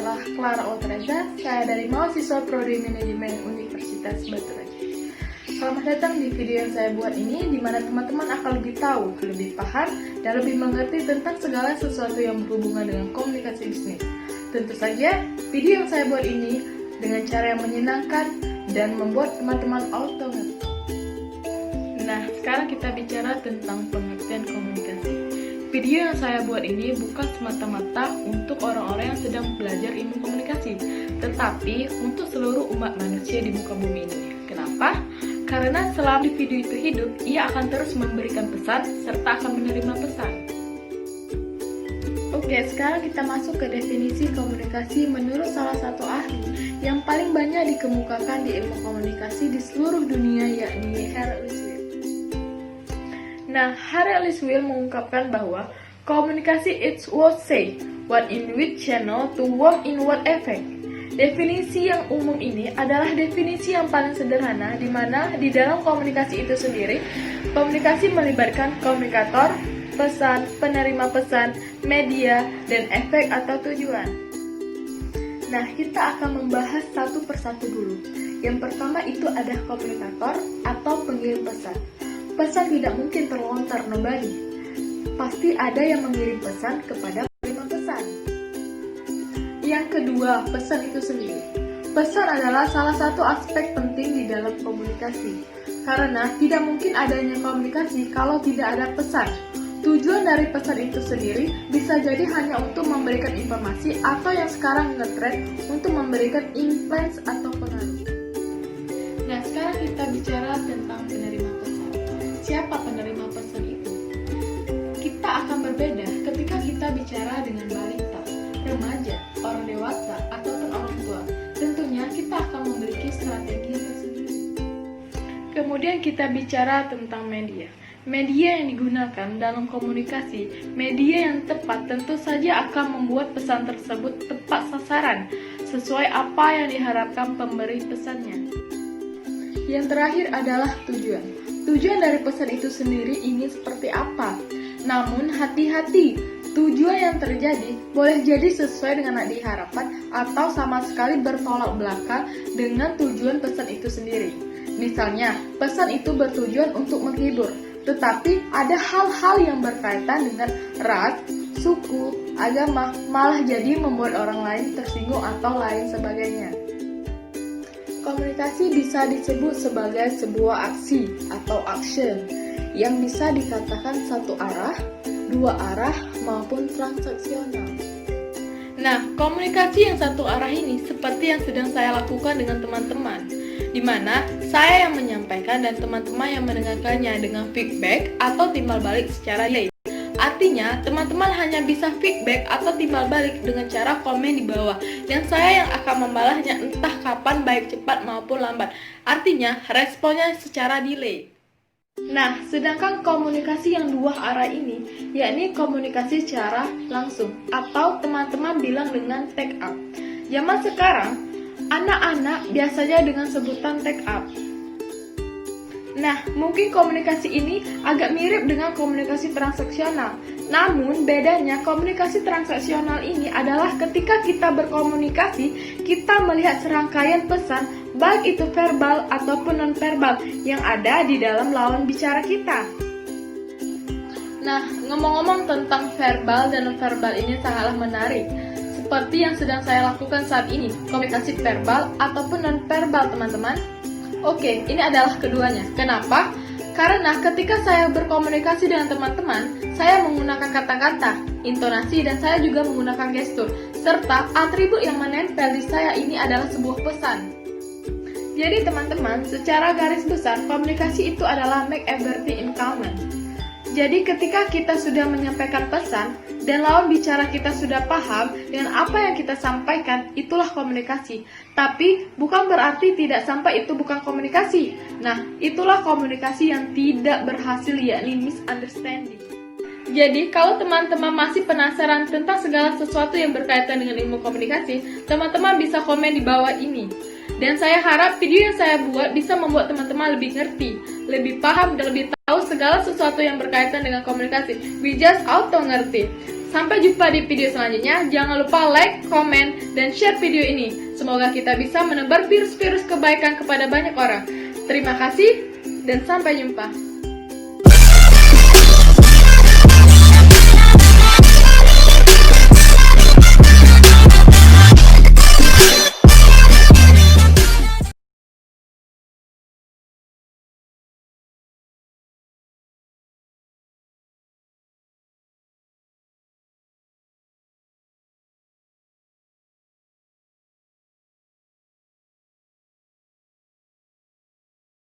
adalah Clara Otreza, saya dari mahasiswa Prodi Manajemen Universitas Batu Raja. Selamat datang di video yang saya buat ini, di mana teman-teman akan lebih tahu, lebih paham, dan lebih mengerti tentang segala sesuatu yang berhubungan dengan komunikasi bisnis. Tentu saja, video yang saya buat ini dengan cara yang menyenangkan dan membuat teman-teman auto ngerti. Nah, sekarang kita bicara tentang pengertian komunikasi. Video yang saya buat ini bukan semata-mata untuk orang-orang yang sedang belajar ilmu komunikasi, tetapi untuk seluruh umat manusia di muka bumi ini. Kenapa? Karena selama di video itu hidup, ia akan terus memberikan pesan serta akan menerima pesan. Oke, sekarang kita masuk ke definisi komunikasi menurut salah satu ahli yang paling banyak dikemukakan di ilmu komunikasi di seluruh dunia, yakni Harry Lee. Nah, Harry Lee mengungkapkan bahwa komunikasi is what say, what in which channel to work in what effect. Definisi yang umum ini adalah definisi yang paling sederhana, di mana di dalam komunikasi itu sendiri, komunikasi melibatkan komunikator, pesan, penerima pesan, media, dan efek atau tujuan. Nah, kita akan membahas satu persatu dulu. Yang pertama itu ada komunikator atau pengirim pesan. Pesan tidak mungkin terlontar nobody. Pasti ada yang mengirim pesan kepada penerima pesan. Yang kedua, pesan itu sendiri. Pesan adalah salah satu aspek penting di dalam komunikasi. Karena tidak mungkin adanya komunikasi kalau tidak ada pesan. Tujuan dari pesan itu sendiri bisa jadi hanya untuk memberikan informasi atau yang sekarang ngetren untuk memberikan influence atau pengaruh. Nah, sekarang kita bicara tentang penerima pesan. Siapa penerima pesan itu? Kita akan berbeda ketika kita bicara dengan balita, remaja, orang dewasa, ataupun orang tua. Tentunya kita akan memiliki strategi tersendiri. Kemudian kita bicara tentang media. Media yang digunakan dalam komunikasi, media yang tepat tentu saja akan membuat pesan tersebut tepat sasaran, sesuai apa yang diharapkan pemberi pesannya. Yang terakhir adalah tujuan. Tujuan dari pesan itu sendiri ingin seperti apa? Namun hati-hati, tujuan yang terjadi boleh jadi sesuai dengan yang diharapkan atau sama sekali bertolak belakang dengan tujuan pesan itu sendiri. Misalnya, pesan itu bertujuan untuk menghibur, tetapi ada hal-hal yang berkaitan dengan ras, suku, agama, malah jadi membuat orang lain tersinggung atau lain sebagainya. Komunikasi bisa disebut sebagai sebuah aksi atau action yang bisa dikatakan satu arah, dua arah, maupun transaksional. Nah, komunikasi yang satu arah ini seperti yang sedang saya lakukan dengan teman-teman, di mana saya yang menyampaikan dan teman-teman yang mendengarkannya dengan feedback atau timbal balik secara delay. Artinya, teman-teman hanya bisa feedback atau timbal balik dengan cara komen di bawah, dan saya yang akan membalasnya entah kapan, baik cepat maupun lambat. Artinya, responnya secara delay. Nah, sedangkan komunikasi yang dua arah ini, yakni komunikasi secara langsung, atau teman-teman bilang dengan take up. Zaman sekarang, anak-anak biasanya dengan sebutan take up. Nah, mungkin komunikasi ini agak mirip dengan komunikasi transaksional. Namun, bedanya komunikasi transaksional ini adalah ketika kita berkomunikasi, kita melihat serangkaian pesan, baik itu verbal ataupun non-verbal, yang ada di dalam lawan bicara kita. Nah, ngomong-ngomong tentang verbal dan non-verbal ini sangatlah menarik. Seperti yang sedang saya lakukan saat ini, komunikasi verbal ataupun non-verbal, teman-teman. Oke, ini adalah keduanya. Kenapa? Karena ketika saya berkomunikasi dengan teman-teman, saya menggunakan kata-kata, intonasi, dan saya juga menggunakan gestur, serta atribut yang menempel di saya ini adalah sebuah pesan. Jadi teman-teman, secara garis besar, komunikasi itu adalah make everything in common. Jadi ketika kita sudah menyampaikan pesan, dan lawan bicara kita sudah paham dengan apa yang kita sampaikan, itulah komunikasi. Tapi bukan berarti tidak sampai itu bukan komunikasi. Nah, itulah komunikasi yang tidak berhasil, yakni misunderstanding. Jadi, kalau teman-teman masih penasaran tentang segala sesuatu yang berkaitan dengan ilmu komunikasi, teman-teman bisa komen di bawah ini. Dan saya harap video yang saya buat bisa membuat teman-teman lebih ngerti, lebih paham, dan lebih tahu segala sesuatu yang berkaitan dengan komunikasi. We just auto ngerti. Sampai jumpa di video selanjutnya. Jangan lupa like, komen, dan share video ini. Semoga kita bisa menebar virus-virus kebaikan kepada banyak orang. Terima kasih dan sampai jumpa.